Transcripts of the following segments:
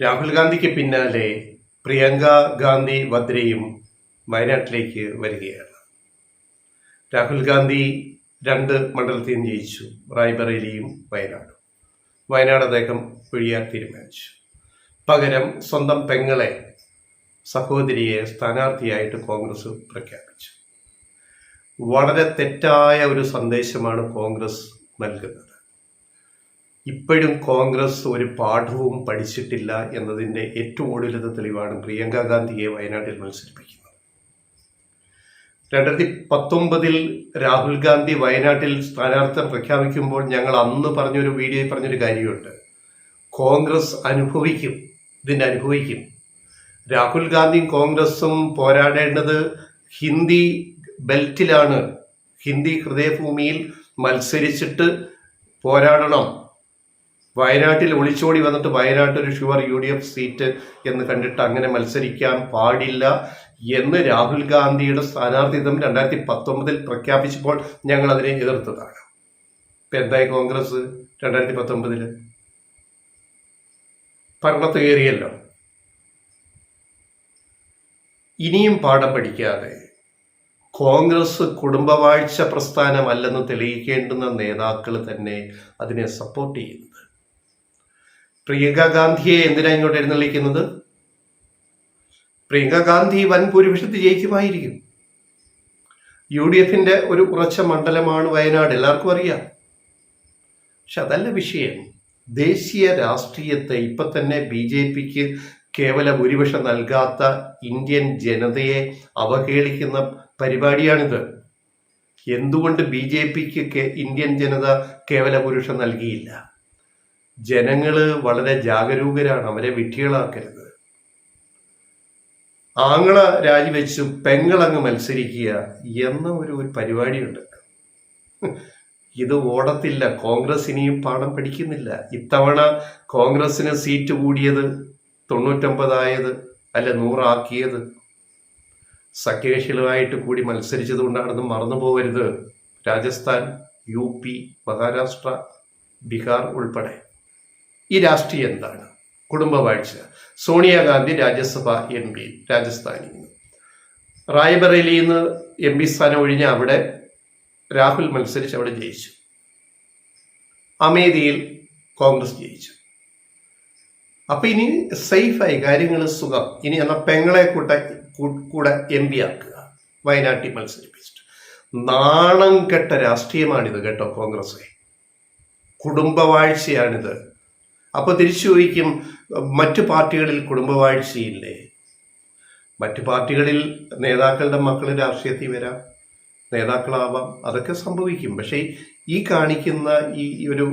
രാഹുൽ ഗാന്ധിക്ക് പിന്നാലെ പ്രിയങ്ക ഗാന്ധി വദ്രയും വയനാട്ടിലേക്ക് വരികയാണ്. രാഹുൽ ഗാന്ധി 2 മണ്ഡലത്തിൽ നിന്ന് ജയിച്ചു, റായ്ബറേലിയും വയനാടും. വയനാട് അദ്ദേഹം ഒഴിയാൻ തീരുമാനിച്ചു. പകരം സ്വന്തം പെങ്ങളെ, സഹോദരിയെ സ്ഥാനാർത്ഥിയായിട്ട് കോൺഗ്രസ് പ്രഖ്യാപിച്ചു. വളരെ തെറ്റായ ഒരു സന്ദേശമാണ് കോൺഗ്രസ് നൽകുന്നത്. ഇപ്പോഴും കോൺഗ്രസ് ഒരു പാഠവും പഠിച്ചിട്ടില്ല എന്നതിൻ്റെ ഏറ്റവും ഒടുവിലത്തെ തെളിവാണ് പ്രിയങ്ക ഗാന്ധിയെ വയനാട്ടിൽ മത്സരിപ്പിക്കുന്നത്. 2019 രാഹുൽ ഗാന്ധി വയനാട്ടിൽ സ്ഥാനാർത്ഥിത്വം പ്രഖ്യാപിക്കുമ്പോൾ ഞങ്ങൾ അന്ന് വീഡിയോയിൽ പറഞ്ഞൊരു കാര്യമുണ്ട്. കോൺഗ്രസ് ഇതിൻ്റെ അനുഭവിക്കും. രാഹുൽ ഗാന്ധിയും കോൺഗ്രസും പോരാടേണ്ടത് ഹിന്ദി ബെൽറ്റിലാണ്. ഹിന്ദി ഹൃദയഭൂമിയിൽ മത്സരിച്ചിട്ട് പോരാടണം. വയനാട്ടിൽ ഒളിച്ചോടി വന്നിട്ട് വയനാട്ടിൽ ഒരു ഷുവർ UDF സീറ്റ് എന്ന് കണ്ടിട്ട് അങ്ങനെ മത്സരിക്കാൻ പാടില്ല എന്ന് രാഹുൽ ഗാന്ധിയുടെ സ്ഥാനാർത്ഥിത്വം 2019 പ്രഖ്യാപിച്ചപ്പോൾ ഞങ്ങൾ അതിനെ എതിർത്തതാണ്. ഇപ്പം എന്തായി കോൺഗ്രസ് 2019 ഭരണത്ത് കയറിയല്ലോ. ഇനിയും പാഠം പഠിക്കാതെ കോൺഗ്രസ് കുടുംബവാഴ്ച പ്രസ്ഥാനമല്ലെന്ന് തെളിയിക്കേണ്ടുന്ന നേതാക്കൾ തന്നെ അതിനെ സപ്പോർട്ട് ചെയ്യുന്നത്. പ്രിയങ്ക ഗാന്ധിയെ എന്തിനാ ഇങ്ങോട്ട് എഴുന്നള്ളിക്കുന്നത്? പ്രിയങ്ക ഗാന്ധി വൻ ഭൂരിപക്ഷത്തിൽ ജയിക്കുമായിരിക്കും. UDFന്റെ ഒരു ഉറച്ച മണ്ഡലമാണ് വയനാട്, എല്ലാവർക്കും അറിയാം. പക്ഷെ അതല്ല വിഷയം. ദേശീയ രാഷ്ട്രീയത്തെ ഇപ്പൊ തന്നെ BJPക്ക് കേവല ഭൂരിപക്ഷം നൽകാത്ത ഇന്ത്യൻ ജനതയെ അവഹേളിക്കുന്ന പരിപാടിയാണിത്. എന്തുകൊണ്ട് BJPക്ക് ഇന്ത്യൻ ജനത കേവല ഭൂരിപക്ഷം നൽകിയില്ല? ജനങ്ങള് വളരെ ജാഗരൂകരാണ്, അവരെ വിഡ്ഢികളാക്കരുത്. ആങ്ങള രാജിവെച്ചു പെങ്ങളങ്ങ് മത്സരിക്കുക എന്ന ഒരു പരിപാടിയുണ്ട്. ഇത് ഓടത്തില്ല. കോൺഗ്രസ് ഇനിയും പാഠം പഠിക്കുന്നില്ല. ഇത്തവണ കോൺഗ്രസിന് സീറ്റ് കൂടിയത് 99 ആയത് അല്ല 100 ആക്കിയത് സഖ്യകക്ഷികളുമായിട്ട് കൂടി മത്സരിച്ചത് കൊണ്ടാണെന്ന് മറന്നു പോകരുത്. രാജസ്ഥാൻ, UP, മഹാരാഷ്ട്ര, ബീഹാർ ഉൾപ്പെടെ. ഈ രാഷ്ട്രീയം എന്താണ്? കുടുംബവാഴ്ച. സോണിയാഗാന്ധി രാജ്യസഭ MP രാജസ്ഥാനിൽ നിന്ന്, റായ്ബറേലിയിൽ നിന്ന് MP സ്ഥാനം ഒഴിഞ്ഞ അവിടെ രാഹുൽ മത്സരിച്ച് അവിടെ ജയിച്ചു. അമേഠിയിൽ കോൺഗ്രസ് ജയിച്ചു. അപ്പൊ ഇനി സേഫായി, കാര്യങ്ങൾ സുഖം. ഇനി എന്നാൽ പെങ്ങളെ കൂടെ MP ആക്കുക, വയനാട്ടിൽ മത്സരിപ്പിച്ചിട്ട്. നാണം കെട്ട രാഷ്ട്രീയമാണിത് കേട്ടോ കോൺഗ്രസ്. കുടുംബവാഴ്ചയാണിത്. അപ്പൊ തിരിച്ചു ചോദിക്കും, മറ്റു പാർട്ടികളിൽ കുടുംബവാഴ്ചയില്ലേ? മറ്റു പാർട്ടികളിൽ നേതാക്കളുടെ മക്കൾ രാഷ്ട്രീയത്തിൽ വരാം, നേതാക്കളാവാം, അതൊക്കെ സംഭവിക്കും. പക്ഷേ ഈ കാണിക്കുന്ന ഈ ഒരു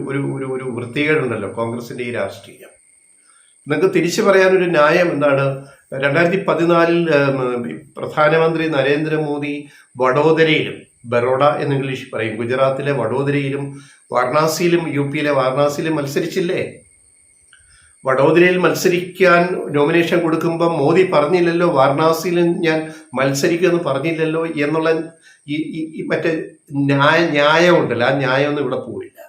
വൃത്തികേടുണ്ടല്ലോ കോൺഗ്രസിന്റെ ഈ രാഷ്ട്രീയം. നിങ്ങൾക്ക് തിരിച്ചു പറയാനൊരു ന്യായം എന്താണ്? 2014 പ്രധാനമന്ത്രി നരേന്ദ്രമോദി വഡോദരയിലും, ബറോഡ എന്ന് ഇംഗ്ലീഷ് പറയും, ഗുജറാത്തിലെ വഡോദരയിലും വാരണാസിയിലും UPയിലെ വാരണാസിയിലും മത്സരിച്ചില്ലേ? വഡോദരയിൽ മത്സരിക്കാൻ നോമിനേഷൻ കൊടുക്കുമ്പോൾ മോദി പറഞ്ഞില്ലല്ലോ വാരണാസിയിലും ഞാൻ മത്സരിക്കുമെന്ന് പറഞ്ഞില്ലല്ലോ എന്നുള്ള ഈ മറ്റേ ന്യായമുണ്ടല്ലോ, ആ ന്യായമൊന്നും ഇവിടെ പോയില്ല.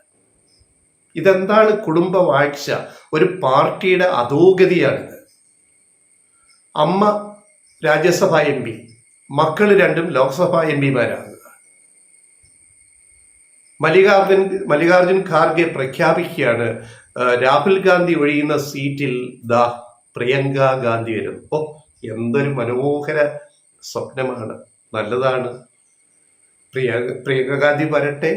ഇതെന്താണ് കുടുംബവാഴ്ച? ഒരു പാർട്ടിയുടെ അധോഗതിയാണിത്. അമ്മ രാജ്യസഭ MP, മക്കള് 2 ലോക്സഭാ MPമാരാകുക. മല്ലികാർജുൻ ഖാർഗെ പ്രഖ്യാപിക്കുകയാണ് രാഹുൽ ഗാന്ധി ഒഴിയുന്ന സീറ്റിൽ പ്രിയങ്ക ഗാന്ധി വരും. എന്തൊരു മനോഹര സ്വപ്നമാണ്, നല്ലതാണ്. പ്രിയങ്ക ഗാന്ധി വരട്ടെ,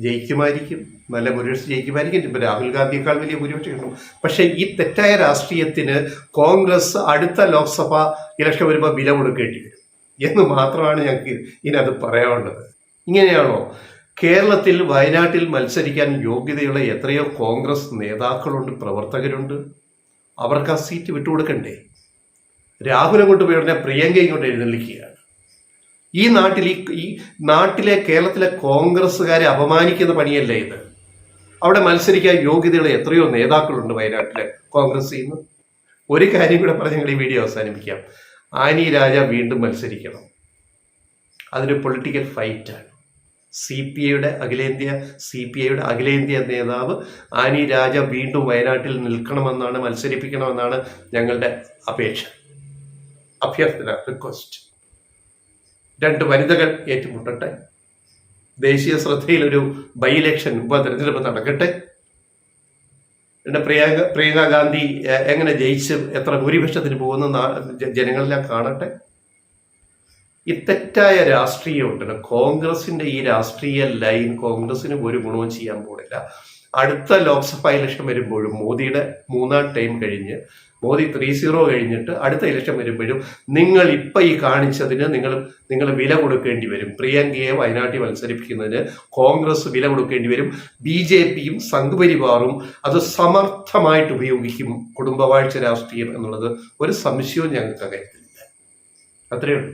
ജയിക്കുമായിരിക്കും, നല്ല ഭൂരിപക്ഷം ജയിക്കുമായിരിക്കും. ഇപ്പൊ രാഹുൽ ഗാന്ധിയേക്കാൾ വലിയ ഭൂരിപക്ഷം കിട്ടും. പക്ഷെ ഈ തെറ്റായ രാഷ്ട്രീയത്തിന് കോൺഗ്രസ് അടുത്ത ലോക്സഭ ഇലക്ഷൻ വരുമ്പോൾ വില കൊടുക്കേണ്ടി വരും എന്ന് മാത്രമാണ് ഞങ്ങൾക്ക് ഇതിനകത്ത് പറയാനുള്ളത്. ഇങ്ങനെയാണോ? കേരളത്തിൽ വയനാട്ടിൽ മത്സരിക്കാൻ യോഗ്യതയുള്ള എത്രയോ കോൺഗ്രസ് നേതാക്കളുണ്ട്, പ്രവർത്തകരുണ്ട്. അവർക്ക് ആ സീറ്റ് വിട്ടുകൊടുക്കണ്ടേ? രാഹുൽ അങ്ങോട്ട് പോയി ഉടനെ പ്രിയങ്ക ഇങ്ങോട്ട് എഴുന്നള്ളിക്കുകയാണ്. ഈ നാട്ടിലെ കേരളത്തിലെ കോൺഗ്രസ്സുകാരെ അപമാനിക്കുന്ന പണിയല്ലേ ഇത്? അവിടെ മത്സരിക്കാൻ യോഗ്യതയുള്ള എത്രയോ നേതാക്കളുണ്ട് വയനാട്ടിലെ കോൺഗ്രസിൽ നിന്ന്. ഒരു കാര്യം കൂടെ പറഞ്ഞ് ഞങ്ങൾ ഈ വീഡിയോ അവസാനിപ്പിക്കാം. ആനി രാജ വീണ്ടും മത്സരിക്കണം. അതൊരു പൊളിറ്റിക്കൽ ഫൈറ്റാണ്. CPIയുടെ അഖിലേന്ത്യാ നേതാവ് ആനി രാജ വീണ്ടും വയനാട്ടിൽ നിൽക്കണമെന്നാണ്, മത്സരിപ്പിക്കണമെന്നാണ് ഞങ്ങളുടെ അഭ്യർത്ഥന, റിക്വസ്റ്റ്. 2 വനിതകൾ ഏറ്റുമുട്ടട്ടെ, ദേശീയ ശ്രദ്ധയിൽ ഒരു ബൈ ഇലക്ഷൻ ഉപതെരഞ്ഞെടുപ്പ് നടക്കട്ടെ, പിന്നെ പ്രിയങ്ക ഗാന്ധി എങ്ങനെ ജയിച്ച് എത്ര ഭൂരിപക്ഷത്തിന് പോകുന്ന ജനങ്ങളെല്ലാം കാണട്ടെ. ഈ തെറ്റായ രാഷ്ട്രീയം ഉണ്ടല്ലോ, കോൺഗ്രസിന്റെ ഈ രാഷ്ട്രീയ ലൈൻ കോൺഗ്രസിന് ഒരു ഗുണവും ചെയ്യാൻ പോകുന്നില്ല. അടുത്ത ലോക്സഭാ ഇലക്ഷൻ വരുമ്പോഴും മോദിയുടെ 3ാം ടൈം കഴിഞ്ഞ്, മോദി 3-0 കഴിഞ്ഞിട്ട് അടുത്ത ഇലക്ഷൻ വരുമ്പോഴും നിങ്ങൾ ഇപ്പൊ ഈ കാണിച്ചതിന് നിങ്ങൾ വില കൊടുക്കേണ്ടി വരും. പ്രിയങ്കയെ വയനാട്ടിൽ മത്സരിപ്പിക്കുന്നതിന് കോൺഗ്രസ് വില കൊടുക്കേണ്ടി വരും. BJPയും സംഘപരിവാറും അത് സമർത്ഥമായിട്ട് ഉപയോഗിക്കും. കുടുംബവാഴ്ച രാഷ്ട്രീയം എന്നുള്ളത് ഒരു സംശയവും ഞങ്ങൾക്ക് കാര്യത്തിലില്ല. അത്രയേ ഉള്ളൂ.